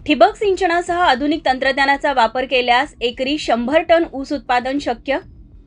ठिबक सिंचनासह आधुनिक तंत्रज्ञानाचा वापर केल्यास एकरी 100 टन ऊस उत्पादन शक्य.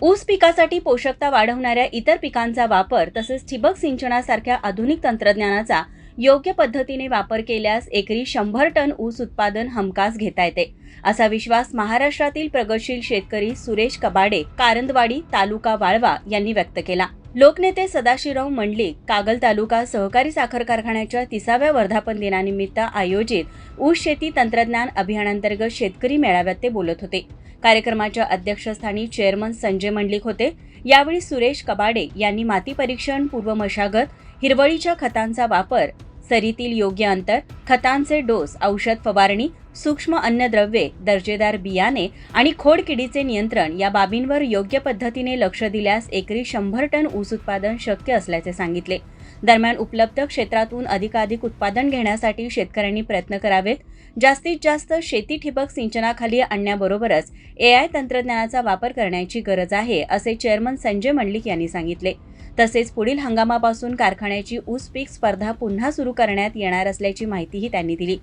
ऊस पिकासाठी पोषकता वाढवणाऱ्या इतर पिकांचा वापर तसेच ठिबक सिंचनासारख्या आधुनिक तंत्रज्ञानाचा योग्य पद्धतीने वापर केल्यास एकरी 100 टन ऊस उत्पादन हमखास घेता येते, असा विश्वास महाराष्ट्रातील प्रगतशील शेतकरी सुरेश कबाडे, कारंदवाडी, तालुका वाळवा यांनी व्यक्त केला. लोकनेते सदाशिवराव मंडलिक, कागल तालुका सहकारी साखर कारखान्याच्या 30व्या वर्धापन दिनानिमित्त आयोजित ऊस शेती तंत्रज्ञान अभियानांतर्गत शेतकरी मेळाव्यात ते बोलत होते. कार्यक्रमाच्या अध्यक्षस्थानी चेअरमन संजय मंडलिक होते. यावेळी सुरेश कबाडे यांनी माती परीक्षण, पूर्व मशागत, हिरवळीच्या खतांचा वापर, सरीतील योग्य अंतर, खतांचे डोस, औषध फवारणी, सूक्ष्म अन्नद्रव्ये, दर्जेदार बियाणे आणि खोडकिडीचे नियंत्रण या बाबींवर योग्य पद्धतीने लक्ष दिल्यास एकरी 100 टन ऊस उत्पादन शक्य असल्याचे सांगितले. दरम्यान उपलब्ध क्षेत्रातून अधिकाधिक उत्पादन घेण्यासाठी शेतकऱ्यांनी प्रयत्न करावेत. जास्तीत जास्त शेती ठिबक सिंचनाखाली आणण्याबरोबरच AI तंत्रज्ञानाचा वापर करण्याची गरज आहे, असे चेअरमन संजय मंडलिक यांनी सांगितले. तसेच पुढील हंगामापासून कारखान्याची ऊस पीक स्पर्धा पुन्हा सुरू करण्यात येणार असल्याची माहितीही त्यांनी दिली.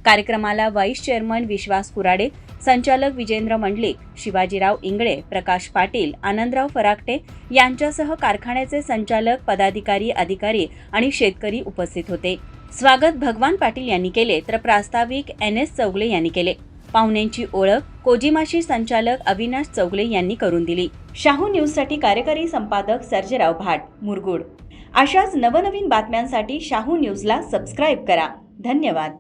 कार्यक्रमाला व्हाईस चेअरमन विश्वास कुराडे, संचालक विजेंद्र मंडलिक, शिवाजीराव इंगळे, प्रकाश पाटील, आनंदराव फराकटे यांच्यासह कारखान्याचे संचालक, पदाधिकारी, अधिकारी आणि शेतकरी उपस्थित होते. स्वागत भगवान पाटील यांनी केले तर प्रास्ताविक NS चौगले यांनी केले. पाहुण्यांची ओळख कोजिमाशी संचालक अविनाश चौगले यांनी करून दिली. शाहू न्यूजसाठी कार्यकारी संपादक सर्जेराव भाट, मुरगुड. अशाच नवनवीन बातम्यांसाठी शाहू न्यूजला सबस्क्राईब करा. धन्यवाद.